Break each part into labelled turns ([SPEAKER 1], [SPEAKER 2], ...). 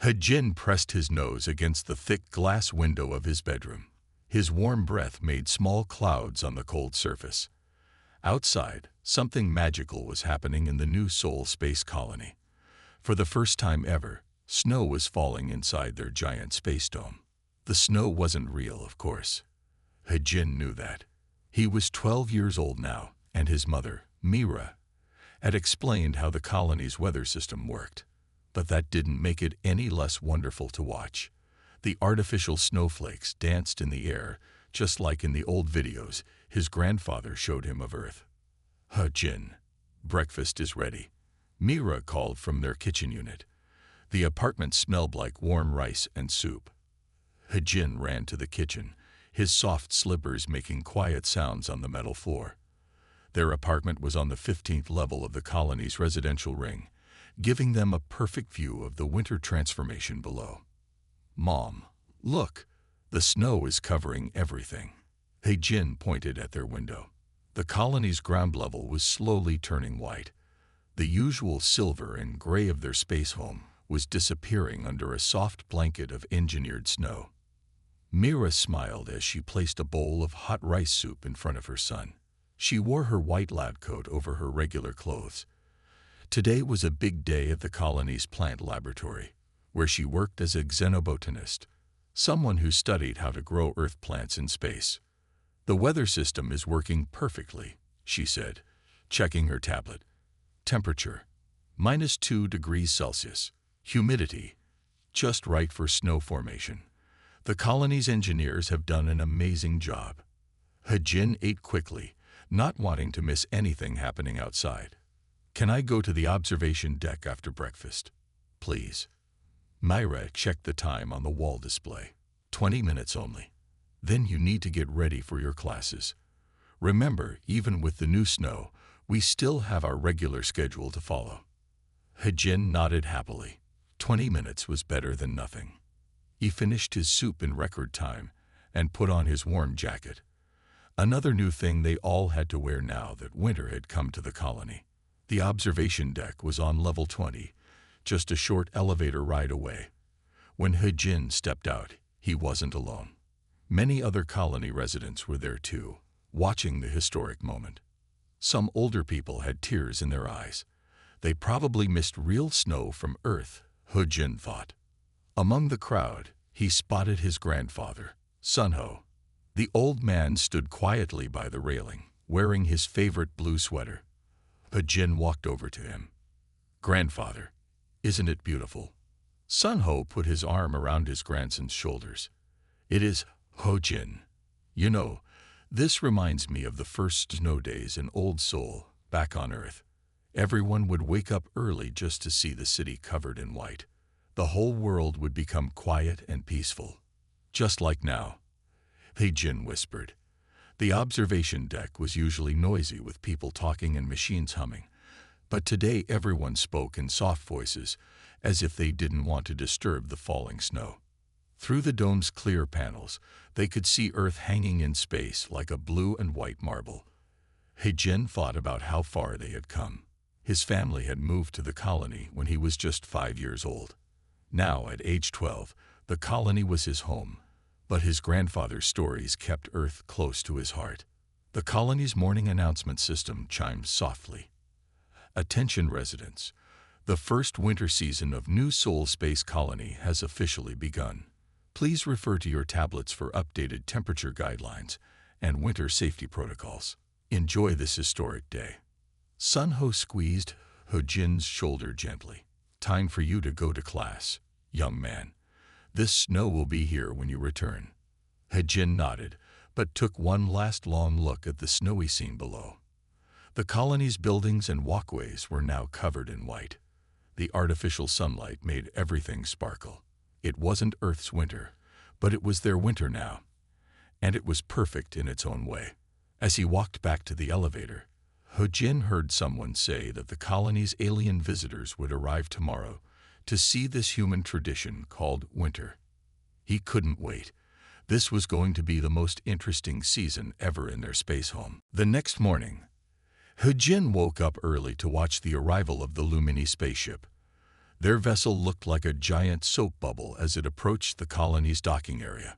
[SPEAKER 1] He-Jin pressed his nose against the thick glass window of his bedroom. His warm breath made small clouds on the cold surface. Outside, something magical was happening in the new Seoul space colony. For the first time ever, snow was falling inside their giant space dome. The snow wasn't real, of course. He-Jin knew that. He was 12 years old now, and his mother, Mira, had explained how the colony's weather system worked. But that didn't make it any less wonderful to watch. The artificial snowflakes danced in the air, just like in the old videos his grandfather showed him of Earth. He-Jin, breakfast is ready, Mira called from their kitchen unit. The apartment smelled like warm rice and soup. He-Jin ran to the kitchen, his soft slippers making quiet sounds on the metal floor. Their apartment was on the 15th level of the colony's residential ring, giving them a perfect view of the winter transformation below. "Mom, look, the snow is covering everything." He-Jin pointed at their window. The colony's ground level was slowly turning white. The usual silver and gray of their space home was disappearing under a soft blanket of engineered snow. Mira smiled as she placed a bowl of hot rice soup in front of her son. She wore her white lab coat over her regular clothes. Today was a big day at the colony's plant laboratory, where she worked as a xenobotanist, someone who studied how to grow Earth plants in space. "The weather system is working perfectly," she said, checking her tablet. "Temperature, -2 degrees Celsius. Humidity, just right for snow formation. The colony's engineers have done an amazing job." He-Jin ate quickly, not wanting to miss anything happening outside. "Can I go to the observation deck after breakfast, please?" Mira checked the time on the wall display. 20 minutes only. Then you need to get ready for your classes. Remember, even with the new snow, we still have our regular schedule to follow." He-Jin nodded happily. 20 minutes was better than nothing. He finished his soup in record time and put on his warm jacket. Another new thing they all had to wear now that winter had come to the colony. The observation deck was on level 20, just a short elevator ride away. When He-Jin stepped out, he wasn't alone. Many other colony residents were there too, watching the historic moment. Some older people had tears in their eyes. They probably missed real snow from Earth, He-Jin thought. Among the crowd, he spotted his grandfather, Sunho. The old man stood quietly by the railing, wearing his favorite blue sweater. He-Jin walked over to him. "Grandfather, isn't it beautiful?" Sunho put his arm around his grandson's shoulders. "It is, He-Jin. You know, this reminds me of the first snow days in Old Seoul, back on Earth. Everyone would wake up early just to see the city covered in white. The whole world would become quiet and peaceful. Just like now," He-Jin whispered. The observation deck was usually noisy with people talking and machines humming, but today everyone spoke in soft voices, as if they didn't want to disturb the falling snow. Through the dome's clear panels, they could see Earth hanging in space like a blue and white marble. He-Jin thought about how far they had come. His family had moved to the colony when he was just 5 years old. Now, at age 12, the colony was his home, but his grandfather's stories kept Earth close to his heart. The colony's morning announcement system chimed softly. "Attention residents, the first winter season of New Seoul Space Colony has officially begun. Please refer to your tablets for updated temperature guidelines and winter safety protocols. Enjoy this historic day." Sunho squeezed He-Jin's shoulder gently. "Time for you to go to class, young man. This snow will be here when you return." He-Jin nodded, but took one last long look at the snowy scene below. The colony's buildings and walkways were now covered in white. The artificial sunlight made everything sparkle. It wasn't Earth's winter, but it was their winter now, and it was perfect in its own way. As he walked back to the elevator, He-Jin heard someone say that the colony's alien visitors would arrive tomorrow to see this human tradition called winter. He couldn't wait. This was going to be the most interesting season ever in their space home. The next morning, He-Jin woke up early to watch the arrival of the Lumini spaceship. Their vessel looked like a giant soap bubble as it approached the colony's docking area.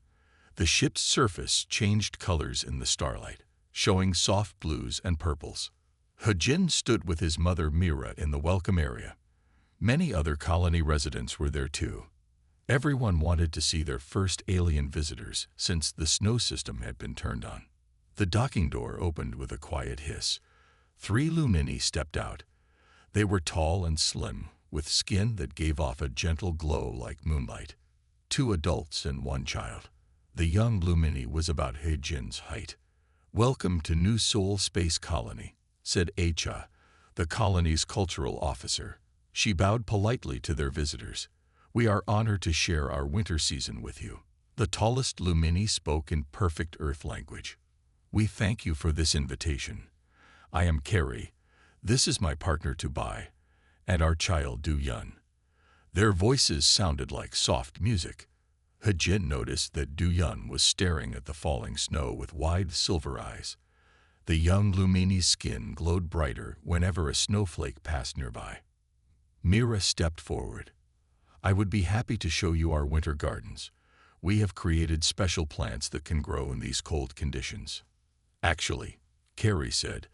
[SPEAKER 1] The ship's surface changed colors in the starlight, showing soft blues and purples. He-Jin stood with his mother Mira in the welcome area. Many other colony residents were there too. Everyone wanted to see their first alien visitors since the snow system had been turned on. The docking door opened with a quiet hiss. 3 Lumini stepped out. They were tall and slim, with skin that gave off a gentle glow like moonlight. 2 adults and 1 child. The young Lumini was about He-Jin's height. "Welcome to New Seoul Space Colony," said Acha, the colony's cultural officer. She bowed politely to their visitors. "We are honored to share our winter season with you." The tallest Lumini spoke in perfect Earth language. "We thank you for this invitation. I am Carrie. This is my partner Tubai, and our child Du-Yun." Their voices sounded like soft music. He-Jin noticed that Du-Yun was staring at the falling snow with wide silver eyes. The young Lumini's skin glowed brighter whenever a snowflake passed nearby. Mira stepped forward. "I would be happy to show you our winter gardens. We have created special plants that can grow in these cold conditions." "Actually," Carrie said,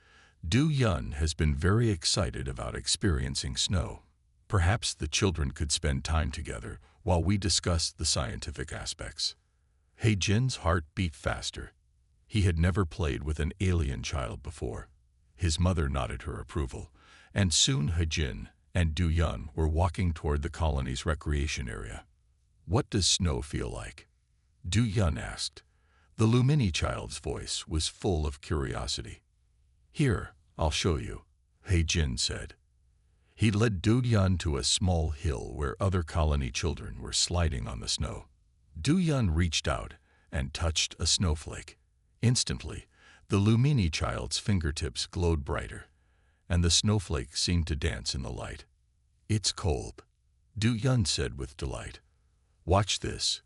[SPEAKER 1] "Du-Yun has been very excited about experiencing snow. Perhaps the children could spend time together while we discuss the scientific aspects." He-Jin's heart beat faster. He had never played with an alien child before. His mother nodded her approval, and soon He-Jin and Du-Yun were walking toward the colony's recreation area. "What does snow feel like?" Du-Yun asked. The Lumini child's voice was full of curiosity. "Here, I'll show you," He-Jin said. He led Du-Yun to a small hill where other colony children were sliding on the snow. Du-Yun reached out and touched a snowflake. Instantly, the Lumini child's fingertips glowed brighter, and the snowflake seemed to dance in the light. "It's cold," Du-Yun said with delight. "Watch this,"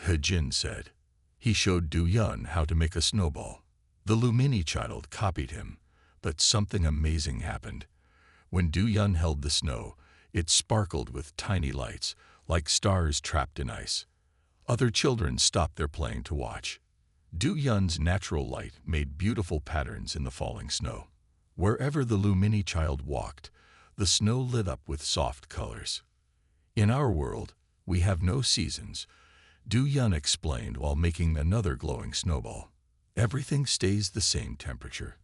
[SPEAKER 1] He-Jin said. He showed Du-Yun how to make a snowball. The Lumini child copied him, but something amazing happened. When Du-Yun held the snow, it sparkled with tiny lights, like stars trapped in ice. Other children stopped their playing to watch. Du-Yun's natural light made beautiful patterns in the falling snow. Wherever the Lumini child walked, the snow lit up with soft colors. "In our world, we have no seasons," Du-Yun explained while making another glowing snowball. "Everything stays the same temperature.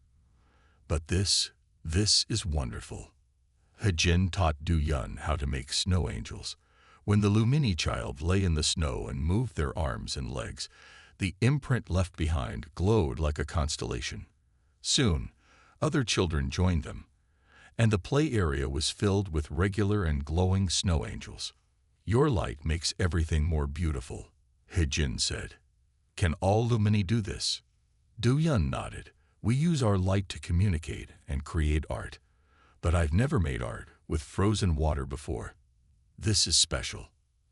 [SPEAKER 1] But this is wonderful." He-Jin taught Du-Yun how to make snow angels. When the Lumini child lay in the snow and moved their arms and legs, the imprint left behind glowed like a constellation. Soon, other children joined them, and the play area was filled with regular and glowing snow angels. "Your light makes everything more beautiful," He-Jin said. "Can all Lumini do this?" Du-Yun nodded. "We use our light to communicate and create art. But I've never made art with frozen water before. This is special."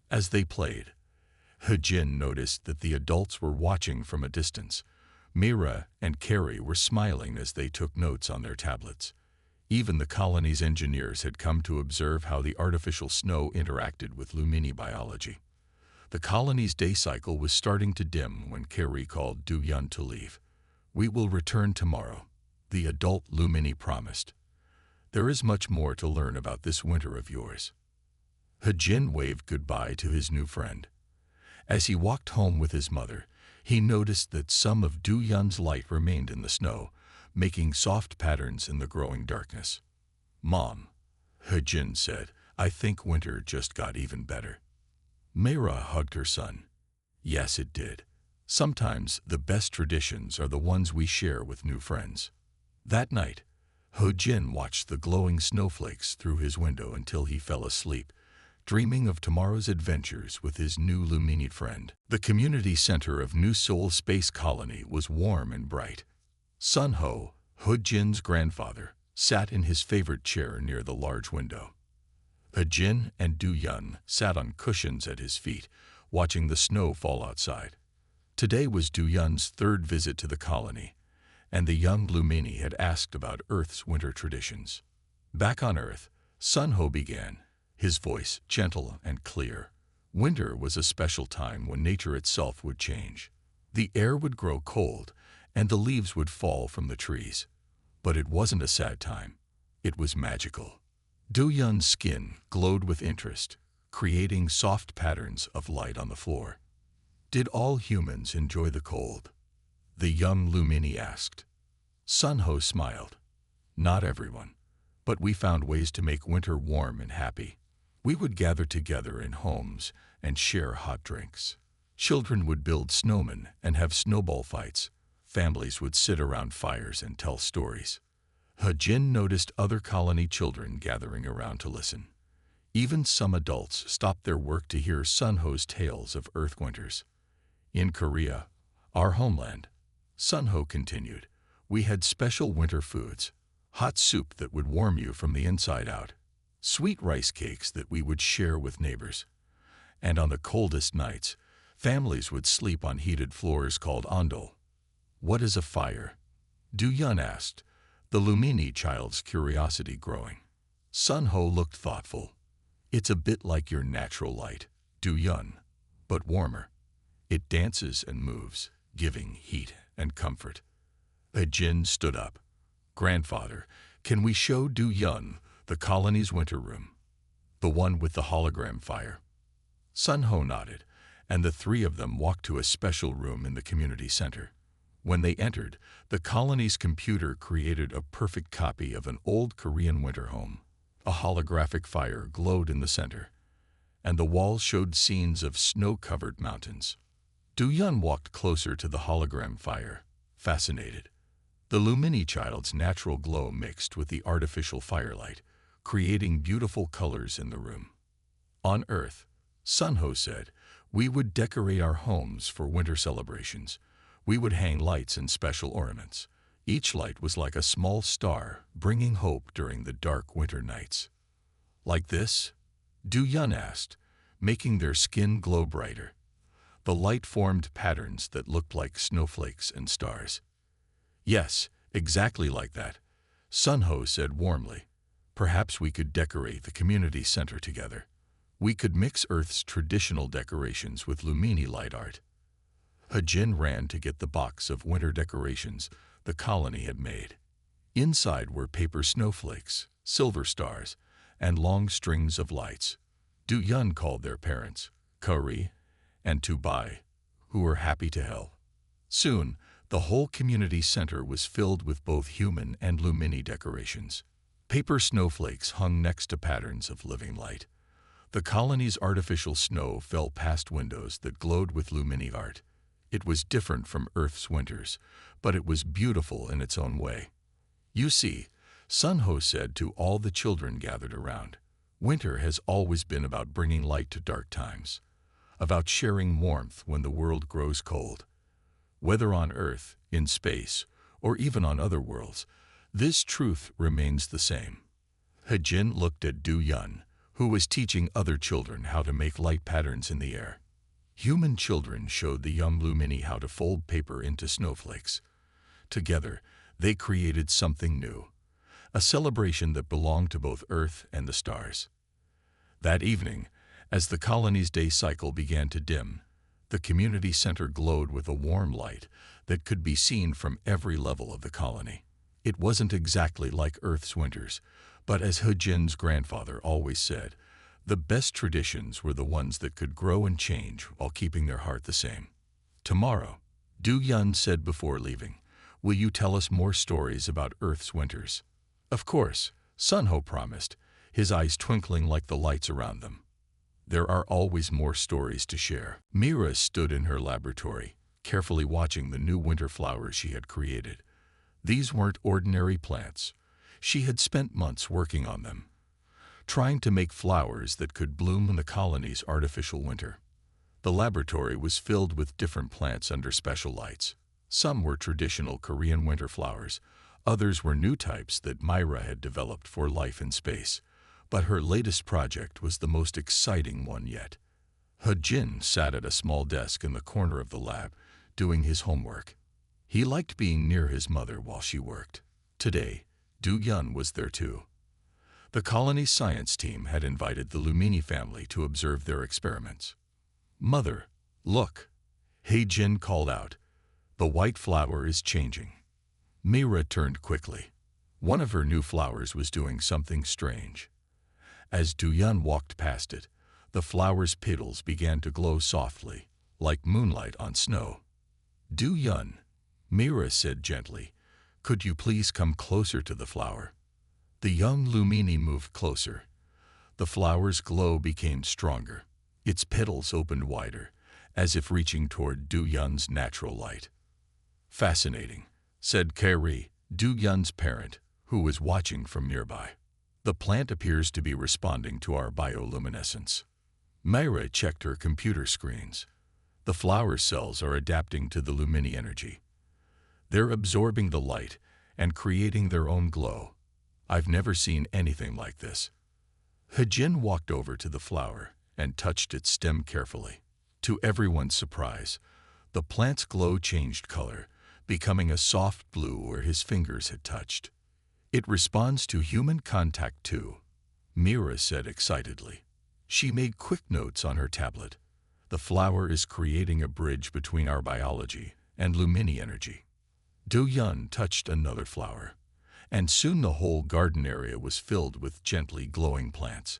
[SPEAKER 1] As they played, He-Jin noticed that the adults were watching from a distance. Mira and Carrie were smiling as they took notes on their tablets. Even the colony's engineers had come to observe how the artificial snow interacted with Lumini biology. The colony's day cycle was starting to dim when Carrie called Du-Yun to leave. "We will return tomorrow," the adult Lumini promised. "There is much more to learn about this winter of yours." He-Jin waved goodbye to his new friend. As he walked home with his mother, he noticed that some of Du-Yun's light remained in the snow, making soft patterns in the growing darkness. "Mom," He-Jin said, "I think winter just got even better." Mira hugged her son. "Yes, it did. Sometimes the best traditions are the ones we share with new friends." That night, He-Jin watched the glowing snowflakes through his window until he fell asleep, dreaming of tomorrow's adventures with his new Lumini friend. The community center of New Seoul Space Colony was warm and bright. Sun-ho, He-Jin's grandfather, sat in his favorite chair near the large window. He-Jin and Du-Yun sat on cushions at his feet, watching the snow fall outside. Today was Du-Yun's 3rd visit to the colony, and the young Lumini had asked about Earth's winter traditions. Back on Earth, Sun-ho began. his voice gentle and clear. Winter was a special time when nature itself would change. The air would grow cold, and the leaves would fall from the trees. But it wasn't a sad time. It was magical. Do-Yun's skin glowed with interest, creating soft patterns of light on the floor. Did all humans enjoy the cold? The young Lumini asked. Sun-Ho smiled. Not everyone, but we found ways to make winter warm and happy. We would gather together in homes and share hot drinks. Children would build snowmen and have snowball fights. Families would sit around fires and tell stories. He-Jin noticed other colony children gathering around to listen. Even some adults stopped their work to hear Sun-Ho's tales of Earth winters. In Korea, our homeland, Sun-Ho continued, we had special winter foods, hot soup that would warm you from the inside out, sweet rice cakes that we would share with neighbors. And on the coldest nights, families would sleep on heated floors called ondol. What is a fire? Do-Yun asked, the Lumini child's curiosity growing. Sun-Ho looked thoughtful. It's a bit like your natural light, Do-Yun, but warmer. It dances and moves, giving heat and comfort. He-Jin stood up. Grandfather, can we show Do-Yun the colony's winter room? The one with the hologram fire. Sun-Ho nodded, and the three of them walked to a special room in the community center. When they entered, the colony's computer created a perfect copy of an old Korean winter home. A holographic fire glowed in the center, and the walls showed scenes of snow-covered mountains. Do-Yun walked closer to the hologram fire, fascinated. The Lumini child's natural glow mixed with the artificial firelight, creating beautiful colors in the room. On Earth, Sun-Ho said, we would decorate our homes for winter celebrations. We would hang lights and special ornaments. Each light was like a small star, bringing hope during the dark winter nights. Like this? Do-Yun asked, making their skin glow brighter. The light formed patterns that looked like snowflakes and stars. Yes, exactly like that, Sun-Ho said warmly. Perhaps we could decorate the community center together. We could mix Earth's traditional decorations with Lumini light art. He-Jin ran to get the box of winter decorations the colony had made. Inside were paper snowflakes, silver stars, and long strings of lights. Do-Yun called their parents, Kari and Tu-Bai, who were happy to help. Soon, the whole community center was filled with both human and Lumini decorations. Paper snowflakes hung next to patterns of living light. The colony's artificial snow fell past windows that glowed with Lumini art. It was different from Earth's winters, but it was beautiful in its own way. You see, Sun-Ho said to all the children gathered around, winter has always been about bringing light to dark times, about sharing warmth when the world grows cold. Whether on Earth, in space, or even on other worlds, this truth remains the same. He-Jin looked at Do-Yun, who was teaching other children how to make light patterns in the air. Human children showed the young Lumini how to fold paper into snowflakes. Together, they created something new, a celebration that belonged to both Earth and the stars. That evening, as the colony's day cycle began to dim, the community center glowed with a warm light that could be seen from every level of the colony. It wasn't exactly like Earth's winters, but as He-Jin's grandfather always said, the best traditions were the ones that could grow and change while keeping their heart the same. Tomorrow, Do-Yun said before leaving, will you tell us more stories about Earth's winters? Of course, Sun-Ho promised, his eyes twinkling like the lights around them. There are always more stories to share. Mira stood in her laboratory, carefully watching the new winter flowers she had created. These weren't ordinary plants. She had spent months working on them, trying to make flowers that could bloom in the colony's artificial winter. The laboratory was filled with different plants under special lights. Some were traditional Korean winter flowers, others were new types that Myra had developed for life in space. But her latest project was the most exciting one yet. He-Jin sat at a small desk in the corner of the lab, doing his homework. He liked being near his mother while she worked. Today, Do-Yun was there too. The colony's science team had invited the Lumini family to observe their experiments. "Mother, look," He-Jin called out. "The white flower is changing." Mira turned quickly. One of her new flowers was doing something strange. As Du-Yun walked past it, the flower's petals began to glow softly, like moonlight on snow. "Du-Yun," Mira said gently, "could you please come closer to the flower?" The young Lumini moved closer. The flower's glow became stronger. Its petals opened wider, as if reaching toward Du-Yun's natural light. "Fascinating," said Keri, Du-Yun's parent, who was watching from nearby. "The plant appears to be responding to our bioluminescence." Myra checked her computer screens. The flower cells are adapting to the Lumini energy. They're absorbing the light and creating their own glow. I've never seen anything like this. He-Jin walked over to the flower and touched its stem carefully. To everyone's surprise, the plant's glow changed color, becoming a soft blue where his fingers had touched. "It responds to human contact too," Mira said excitedly. She made quick notes on her tablet. "The flower is creating a bridge between our biology and Lumini energy." Du-Yun touched another flower, and soon the whole garden area was filled with gently glowing plants.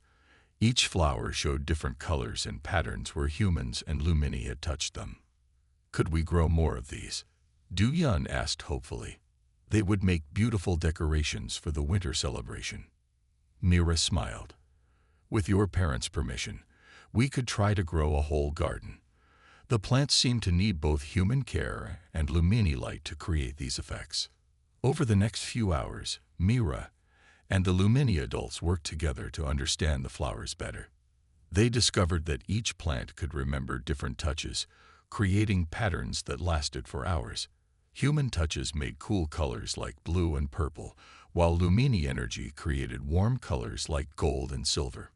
[SPEAKER 1] Each flower showed different colors and patterns where humans and Lumini had touched them. "Could we grow more of these?" Du-Yun asked hopefully. "They would make beautiful decorations for the winter celebration." Mira smiled. "With your parents' permission, we could try to grow a whole garden. The plants seem to need both human care and Lumini light to create these effects." Over the next few hours, Mira and the Lumini adults worked together to understand the flowers better. They discovered that each plant could remember different touches, creating patterns that lasted for hours. Human touches made cool colors like blue and purple, while Lumini energy created warm colors like gold and silver.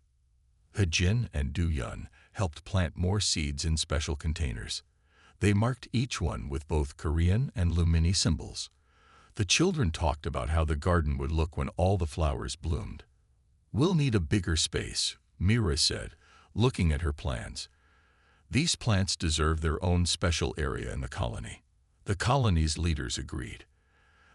[SPEAKER 1] He-Jin and Du-Yun helped plant more seeds in special containers. They marked each one with both Korean and Lumini symbols. The children talked about how the garden would look when all the flowers bloomed. "We'll need a bigger space," Mira said, looking at her plans. "These plants deserve their own special area in the colony." The colony's leaders agreed.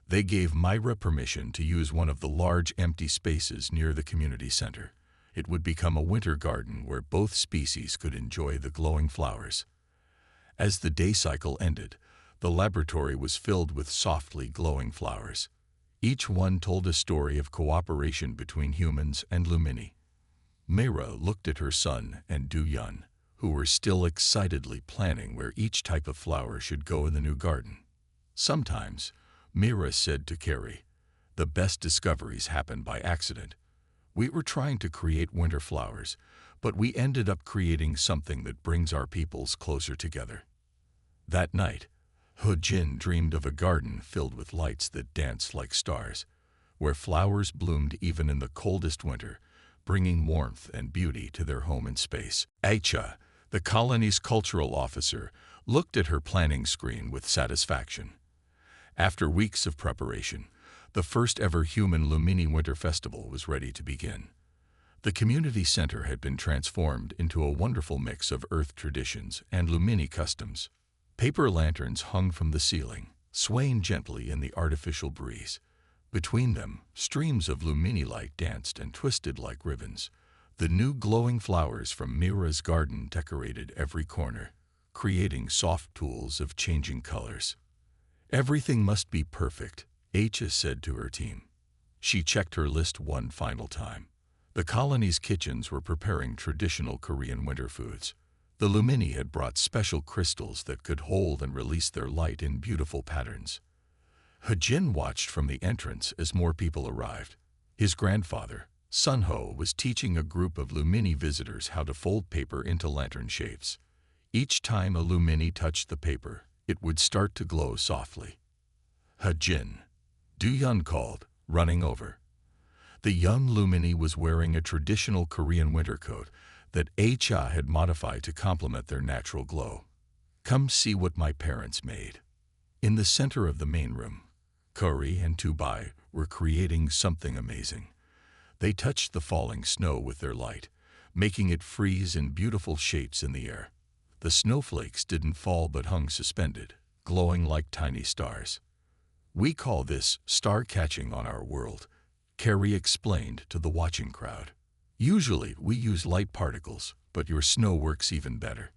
[SPEAKER 1] They gave Myra permission to use one of the large empty spaces near the community center. It would become a winter garden where both species could enjoy the glowing flowers. As the day cycle ended, the laboratory was filled with softly glowing flowers. Each one told a story of cooperation between humans and Lumini. Myra looked at her son and Du-Yun, who were still excitedly planning where each type of flower should go in the new garden. Sometimes, Myra said to Keri, "The best discoveries happen by accident. We were trying to create winter flowers, but we ended up creating something that brings our peoples closer together." That night, He-Jin dreamed of a garden filled with lights that danced like stars, where flowers bloomed even in the coldest winter, bringing warmth and beauty to their home in space. Aicha, the colony's cultural officer, looked at her planning screen with satisfaction. After weeks of preparation, the first ever human Lumini Winter Festival was ready to begin. The community center had been transformed into a wonderful mix of Earth traditions and Lumini customs. Paper lanterns hung from the ceiling, swaying gently in the artificial breeze. Between them, streams of Lumini light danced and twisted like ribbons. The new glowing flowers from Mira's garden decorated every corner, creating soft tools of changing colors. "Everything must be perfect," Aicha said to her team. She checked her list one final time. The colony's kitchens were preparing traditional Korean winter foods. The Lumini had brought special crystals that could hold and release their light in beautiful patterns. He-Jin watched from the entrance as more people arrived. His grandfather, Sunho, was teaching a group of Lumini visitors how to fold paper into lantern shapes. Each time a Lumini touched the paper, it would start to glow softly. "He-Jin," Du-Yun called, running over. The young Lumini was wearing a traditional Korean winter coat that Aicha had modified to complement their natural glow. "Come see what my parents made." In the center of the main room, Kori and Tubai were creating something amazing. They touched the falling snow with their light, making it freeze in beautiful shapes in the air. The snowflakes didn't fall but hung suspended, glowing like tiny stars. "We call this star catching on our world," Carrie explained to the watching crowd. "Usually we use light particles, but your snow works even better."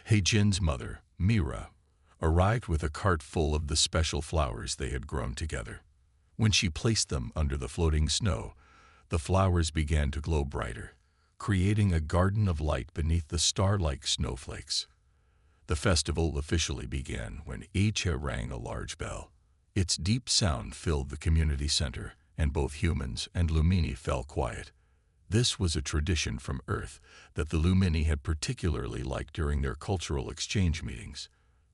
[SPEAKER 1] Hei-jin's mother, Mira, arrived with a cart full of the special flowers they had grown together. When she placed them under the floating snow, the flowers began to glow brighter, creating a garden of light beneath the star-like snowflakes. The festival officially began when Icha rang a large bell. Its deep sound filled the community center, and both humans and Lumini fell quiet. This was a tradition from Earth that the Lumini had particularly liked during their cultural exchange meetings.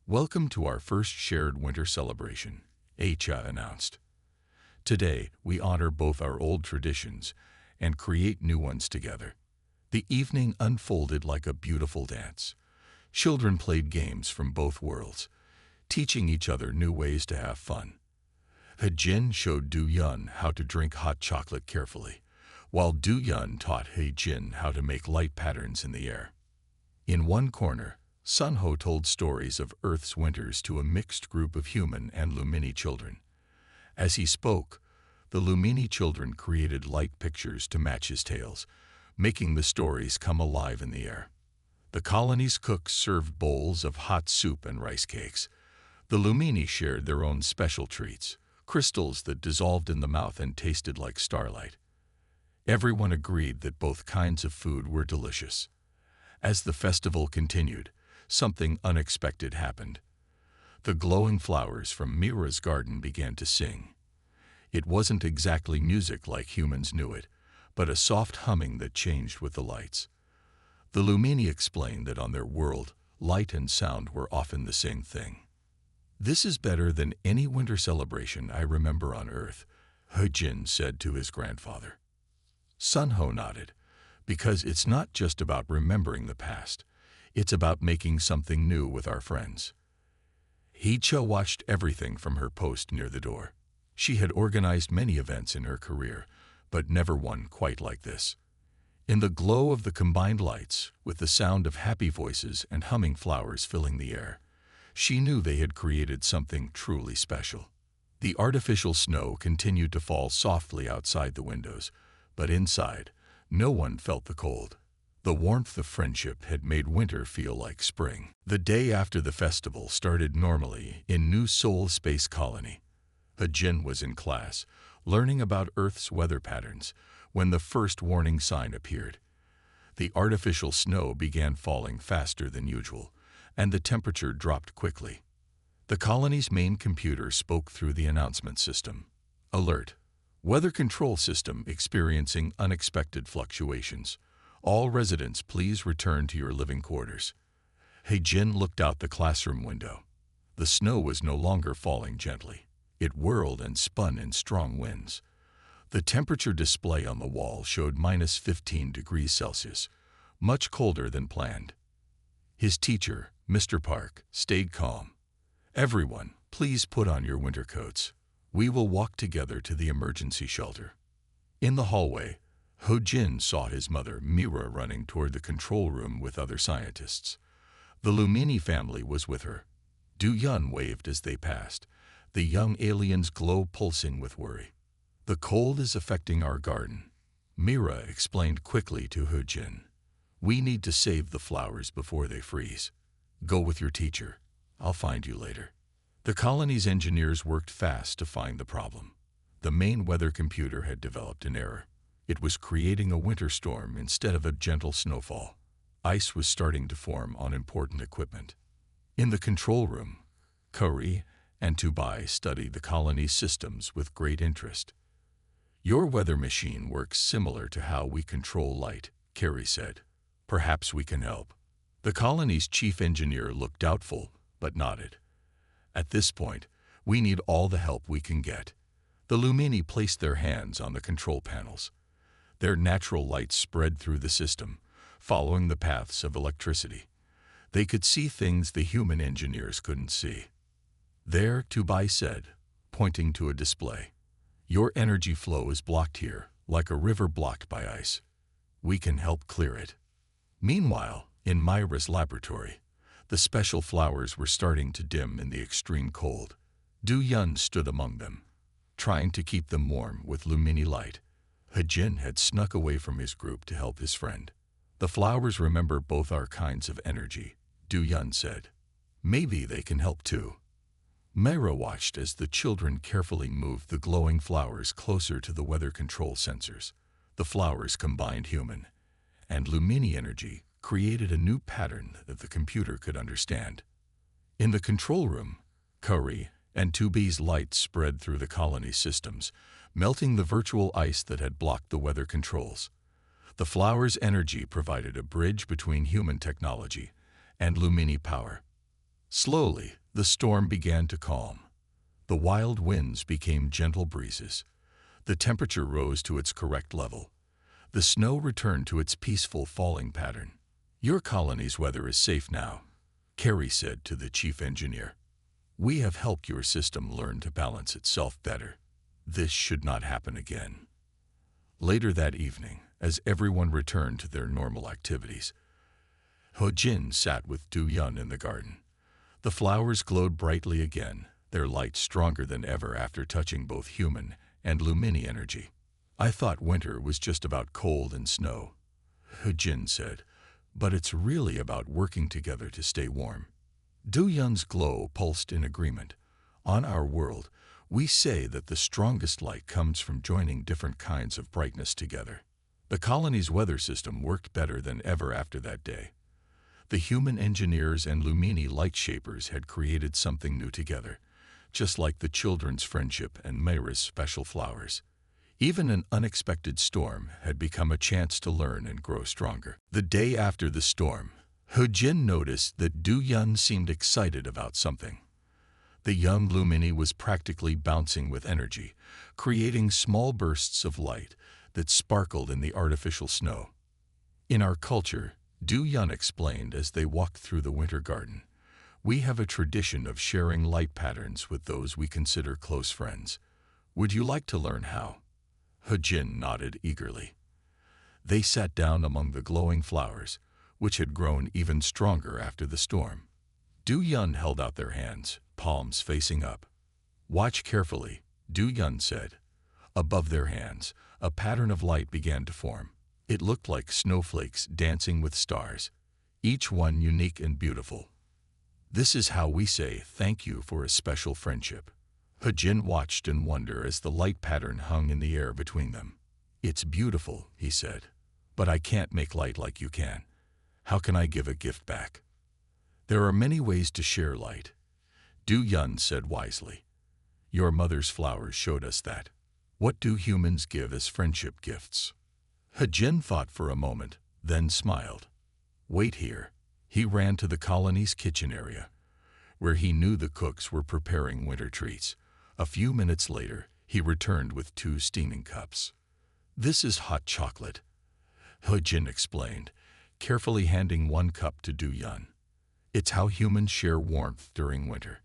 [SPEAKER 1] "Welcome to our first shared winter celebration," Icha announced. "Today, we honor both our old traditions and create new ones together." The evening unfolded like a beautiful dance. Children played games from both worlds, teaching each other new ways to have fun. Hei-jin showed Du-yun how to drink hot chocolate carefully, while Du-yun taught Hei-jin how to make light patterns in the air. In one corner, Sun-ho told stories of Earth's winters to a mixed group of human and Lumini children. As he spoke, the Lumini children created light pictures to match his tales, making the stories come alive in the air. The colony's cooks served bowls of hot soup and rice cakes. The Lumini shared their own special treats, crystals that dissolved in the mouth and tasted like starlight. Everyone agreed that both kinds of food were delicious. As the festival continued, something unexpected happened. The glowing flowers from Mira's garden began to sing. It wasn't exactly music like humans knew it, but a soft humming that changed with the lights. The Lumini explained that on their world, light and sound were often the same thing. "This is better than any winter celebration I remember on Earth," Hei-jin said to his grandfather. Sun-ho nodded, "because it's not just about remembering the past, it's about making something new with our friends." Icha watched everything from her post near the door. She had organized many events in her career, but never one quite like this. In the glow of the combined lights, with the sound of happy voices and humming flowers filling the air, she knew they had created something truly special. The artificial snow continued to fall softly outside the windows, but inside, no one felt the cold. The warmth of friendship had made winter feel like spring. The day after the festival started normally in New Seoul Space Colony. Hei-jin was in class, learning about Earth's weather patterns, when the first warning sign appeared. The artificial snow began falling faster than usual, and the temperature dropped quickly. The colony's main computer spoke through the announcement system. "Alert! Weather control system experiencing unexpected fluctuations. All residents please return to your living quarters." Hei-jin looked out the classroom window. The snow was no longer falling gently. It whirled and spun in strong winds. The temperature display on the wall showed -15 degrees Celsius, much colder than planned. His teacher, Mr. Park, stayed calm. "Everyone, please put on your winter coats. We will walk together to the emergency shelter." In the hallway, Hei-jin saw his mother, Mira, running toward the control room with other scientists. The Lumini family was with her. Du-yun waved as they passed, the young alien's glow pulsing with worry. "The cold is affecting our garden," Mira explained quickly to Hei-jin. "We need to save the flowers before they freeze. Go with your teacher. I'll find you later." The colony's engineers worked fast to find the problem. The main weather computer had developed an error. It was creating a winter storm instead of a gentle snowfall. Ice was starting to form on important equipment. In the control room, Kari and Tubai studied the colony's systems with great interest. "Your weather machine works similar to how we control light," Kari said. "Perhaps we can help." The colony's chief engineer looked doubtful, but nodded. "At this point, we need all the help we can get." The Lumini placed their hands on the control panels. Their natural light spread through the system, following the paths of electricity. They could see things the human engineers couldn't see. "There," Tubai said, pointing to a display. "Your energy flow is blocked here. like a river blocked by ice. We can help clear it. Meanwhile, in Myra's laboratory, the special flowers were starting to dim in the extreme cold. Du-Yun stood among them, trying to keep them warm with Lumini light. He-Jin had snuck away from his group to help his friend. The flowers remember both our kinds of energy, Du-Yun said. Maybe they can help too. Myra watched as the children carefully moved the glowing flowers closer to the weather control sensors. The flowers combined human and Lumini energy, created a new pattern that the computer could understand. In the control room, Curry and 2B's light spread through the colony's systems, melting the virtual ice that had blocked the weather controls. The flower's energy provided a bridge between human technology and Lumini power. Slowly, the storm began to calm. The wild winds became gentle breezes. The temperature rose to its correct level. The snow returned to its peaceful falling pattern. Your colony's weather is safe now, Carrie said to the chief engineer. We have helped your system learn to balance itself better. This should not happen again. Later that evening, as everyone returned to their normal activities, He-Jin sat with Du-Yun in the garden. The flowers glowed brightly again, their light stronger than ever after touching both human and Lumini energy. I thought winter was just about cold and snow, He-Jin said, but it's really about working together to stay warm. Du-Yun's glow pulsed in agreement. On our world, we say that the strongest light comes from joining different kinds of brightness together. The colony's weather system worked better than ever after that day. The human engineers and Lumini light shapers had created something new together, just like the children's friendship and Myra's special flowers. Even an unexpected storm had become a chance to learn and grow stronger. The day after the storm, He-Jin noticed that Du-Yun seemed excited about something. The young Lumini was practically bouncing with energy, creating small bursts of light that sparkled in the artificial snow. In our culture, Du-Yun explained as they walked through the winter garden, we have a tradition of sharing light patterns with those we consider close friends. Would you like to learn how? He-Jin nodded eagerly. They sat down among the glowing flowers, which had grown even stronger after the storm. Du-Yun held out their hands, palms facing up. Watch carefully, Du-Yun said. Above their hands, a pattern of light began to form. It looked like snowflakes dancing with stars, each one unique and beautiful. This is how we say thank you for a special friendship. He-Jin watched in wonder as the light pattern hung in the air between them. It's beautiful, he said, but I can't make light like you can. How can I give a gift back? There are many ways to share light, Du-Yun said wisely. Your mother's flowers showed us that. What do humans give as friendship gifts? He-Jin thought for a moment, then smiled. Wait here. He ran to the colony's kitchen area, where he knew the cooks were preparing winter treats. A few minutes later, he returned with 2 steaming cups. This is hot chocolate, He-Jin explained, carefully handing 1 cup to Du-Yun. It's how humans share warmth during winter.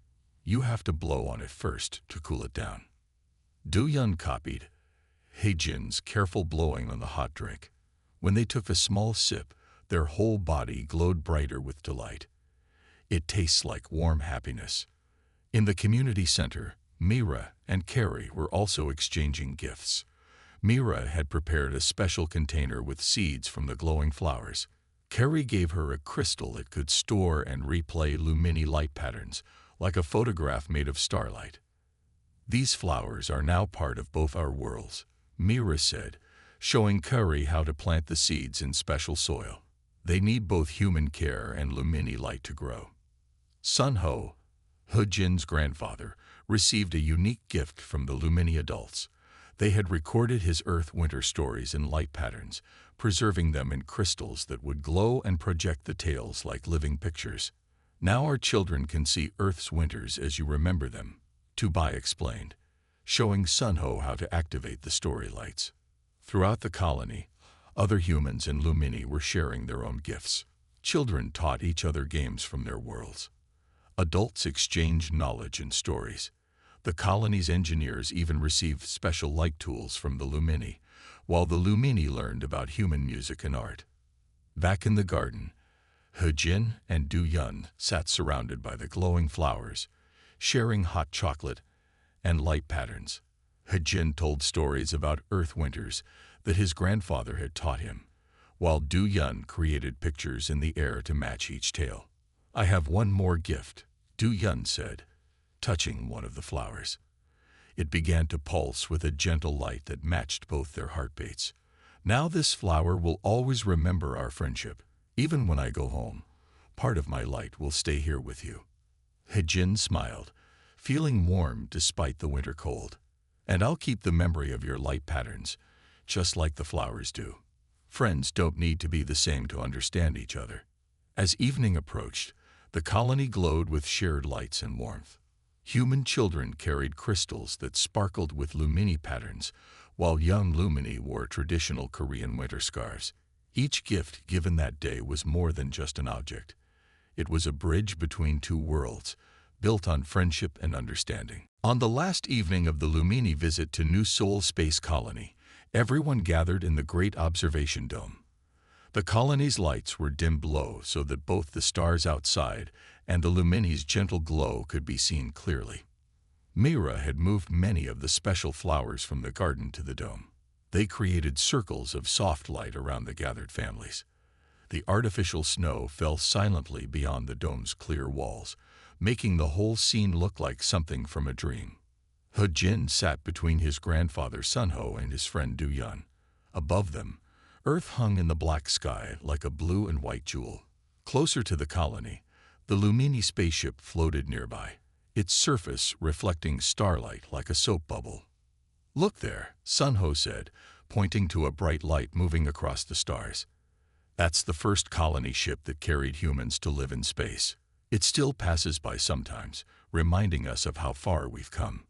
[SPEAKER 1] You have to blow on it first to cool it down. Du-Yun copied He-Jin's careful blowing on the hot drink. When they took a small sip, their whole body glowed brighter with delight. It tastes like warm happiness. In the community center, Myra and Carrie were also exchanging gifts. Myra had prepared a special container with seeds from the glowing flowers. Carrie gave her a crystal that could store and replay Lumini light patterns, like a photograph made of starlight. These flowers are now part of both our worlds, Myra said, showing Carrie how to plant the seeds in special soil. They need both human care and Lumini light to grow. Sun-Ho, He-Jin's grandfather, received a unique gift from the Lumini adults. They had recorded his Earth-Winter stories in light patterns, preserving them in crystals that would glow and project the tales like living pictures. Now our children can see Earth's winters as you remember them, 2B explained, showing Sun-Ho how to activate the story lights. Throughout the colony, other humans and Lumini were sharing their own gifts. Children taught each other games from their worlds. Adults exchanged knowledge and stories. The colony's engineers even received special light tools from the Lumini, while the Lumini learned about human music and art. Back in the garden, He-jin and Do-yun sat surrounded by the glowing flowers, sharing hot chocolate and light patterns. He-jin told stories about earth winters that his grandfather had taught him, while Do-yun created pictures in the air to match each tale. "I have one more gift," Do-yun said, touching one of the flowers. It began to pulse with a gentle light that matched both their heartbeats. "Now this flower will always remember our friendship. Even when I go home, part of my light will stay here with you." He-jin smiled, feeling warm despite the winter cold. "And I'll keep the memory of your light patterns, just like the flowers do." Friends don't need to be the same to understand each other. As evening approached, the colony glowed with shared lights and warmth. Human children carried crystals that sparkled with Lumini patterns, while young Lumini wore traditional Korean winter scarves. Each gift given that day was more than just an object. It was a bridge between two worlds, built on friendship and understanding. On the last evening of the Lumini visit to New Seoul Space Colony, everyone gathered in the Great Observation Dome. The colony's lights were dimmed low so that both the stars outside and the Lumini's gentle glow could be seen clearly. Mira had moved many of the special flowers from the garden to the dome. They created circles of soft light around the gathered families. The artificial snow fell silently beyond the dome's clear walls, making the whole scene look like something from a dream. He-jin sat between his grandfather Sunho and his friend Do-yun. Above them, Earth hung in the black sky like a blue and white jewel. Closer to the colony, the Lumini spaceship floated nearby, its surface reflecting starlight like a soap bubble. "Look there," Sunho said, pointing to a bright light moving across the stars. "That's the first colony ship that carried humans to live in space. It still passes by sometimes, reminding us of how far we've come."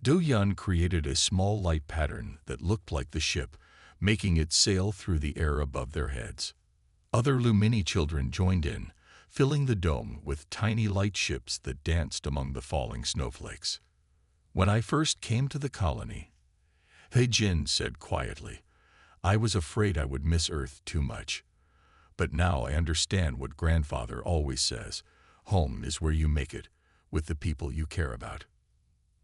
[SPEAKER 1] Do-yun created a small light pattern that looked like the ship, making it sail through the air above their heads. Other Lumini children joined in, filling the dome with tiny light ships that danced among the falling snowflakes. "When I first came to the colony," He-jin said quietly, "I was afraid I would miss Earth too much. But now I understand what grandfather always says, home is where you make it, with the people you care about."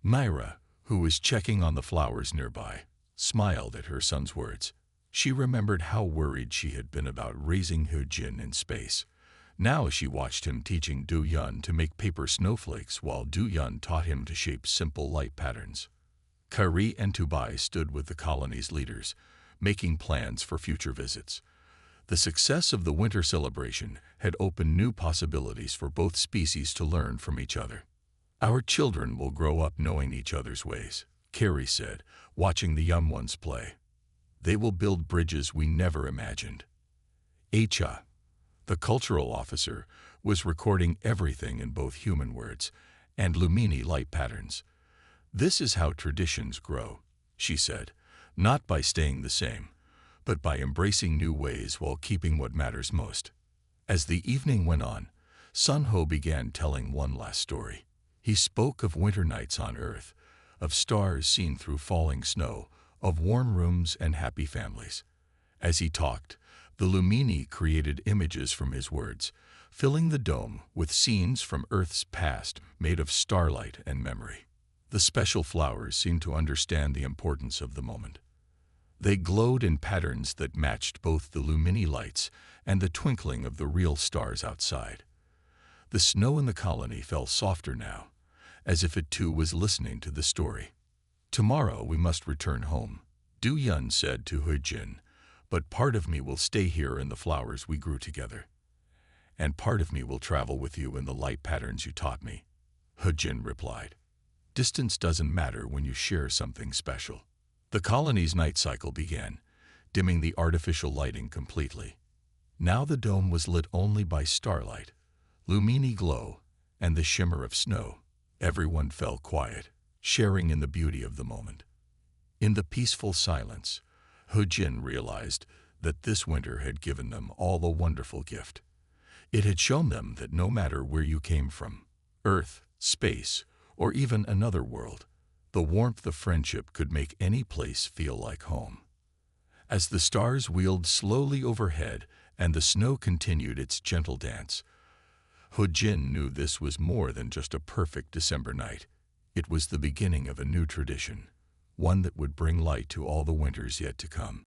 [SPEAKER 1] Myra, who was checking on the flowers nearby, smiled at her son's words. She remembered how worried she had been about raising He-jin in space. Now she watched him teaching Do-yun to make paper snowflakes while Do-yun taught him to shape simple light patterns. Kari and Tubai stood with the colony's leaders, making plans for future visits. The success of the winter celebration had opened new possibilities for both species to learn from each other. "Our children will grow up knowing each other's ways," Kari said, watching the young ones play. "They will build bridges we never imagined." Acha, the cultural officer, was recording everything in both human words and Lumini light patterns. "This is how traditions grow," she said, "not by staying the same, but by embracing new ways while keeping what matters most." As the evening went on, Sunho began telling one last story. He spoke of winter nights on Earth, of stars seen through falling snow, of warm rooms and happy families. As he talked, the Lumini created images from his words, filling the dome with scenes from Earth's past made of starlight and memory. The special flowers seemed to understand the importance of the moment. They glowed in patterns that matched both the Lumini lights and the twinkling of the real stars outside. The snow in the colony fell softer now, as if it too was listening to the story. "Tomorrow we must return home," Do-yun said to He-jin, "but part of me will stay here in the flowers we grew together. And part of me will travel with you in the light patterns you taught me," He-jin replied. "Distance doesn't matter when you share something special." The colony's night cycle began, dimming the artificial lighting completely. Now the dome was lit only by starlight, Lumini glow, and the shimmer of snow. Everyone fell quiet, sharing in the beauty of the moment. In the peaceful silence, He-jin realized that this winter had given them all a wonderful gift. It had shown them that no matter where you came from, Earth, space, or even another world, the warmth of friendship could make any place feel like home. As the stars wheeled slowly overhead and the snow continued its gentle dance, Ho-Jin knew this was more than just a perfect December night. It was the beginning of a new tradition, one that would bring light to all the winters yet to come.